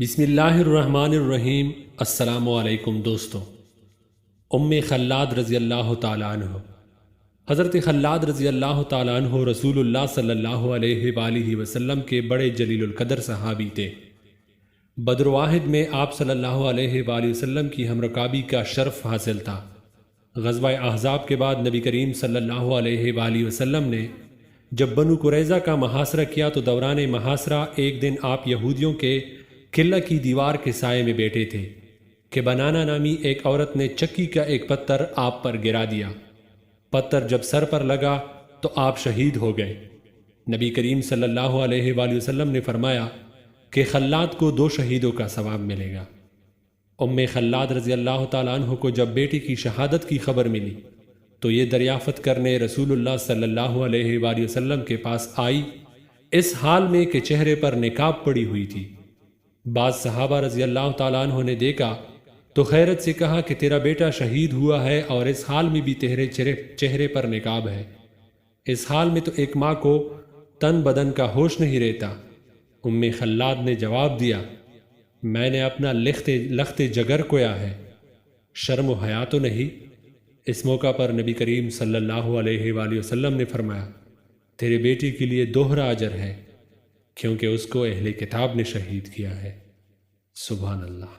بسم اللہ الرحمن الرحیم۔ السلام علیکم دوستو۔ ام خلاد رضی اللہ تعالیٰ عنہ۔ حضرت خلاد رضی اللہ تعالیٰ عنہ رسول اللہ صلی اللہ علیہ وآلہ وسلم کے بڑے جلیل القدر صحابی تھے۔ بدر واحد میں آپ صلی اللہ علیہ وآلہ وسلم کی ہمرکابی کا شرف حاصل تھا۔ غزوہ احزاب کے بعد نبی کریم صلی اللہ علیہ وآلہ وسلم نے جب بنو قریظہ کا محاصرہ کیا تو دوران محاصرہ ایک دن آپ یہودیوں کے قلعہ کی دیوار کے سائے میں بیٹھے تھے کہ بنانا نامی ایک عورت نے چکی کا ایک پتھر آپ پر گرا دیا۔ پتھر جب سر پر لگا تو آپ شہید ہو گئے۔ نبی کریم صلی اللہ علیہ وآلہ وسلم نے فرمایا کہ خلاد کو 2 شہیدوں کا ثواب ملے گا۔ ام خلاد رضی اللہ تعالیٰ عنہ کو جب بیٹی کی شہادت کی خبر ملی تو یہ دریافت کرنے رسول اللہ صلی اللہ علیہ وآلہ وسلم کے پاس آئی، اس حال میں کہ چہرے پر نقاب پڑی ہوئی تھی۔ بعض صحابہ رضی اللہ تعالیٰ عنہ نے دیکھا تو حیرت سے کہا کہ تیرا بیٹا شہید ہوا ہے اور اس حال میں بھی تیرے چہرے پر نقاب ہے۔ اس حال میں تو ایک ماں کو تن بدن کا ہوش نہیں رہتا۔ ام خلاد نے جواب دیا، میں نے اپنا لخت جگر کویا ہے، شرم و حیا تو نہیں۔ اس موقع پر نبی کریم صلی اللہ علیہ وآلہ وسلم نے فرمایا، تیرے بیٹی کے لیے دوہرا اجر ہے، کیونکہ اس کو اہل کتاب نے شہید کیا ہے۔ سبحان اللہ۔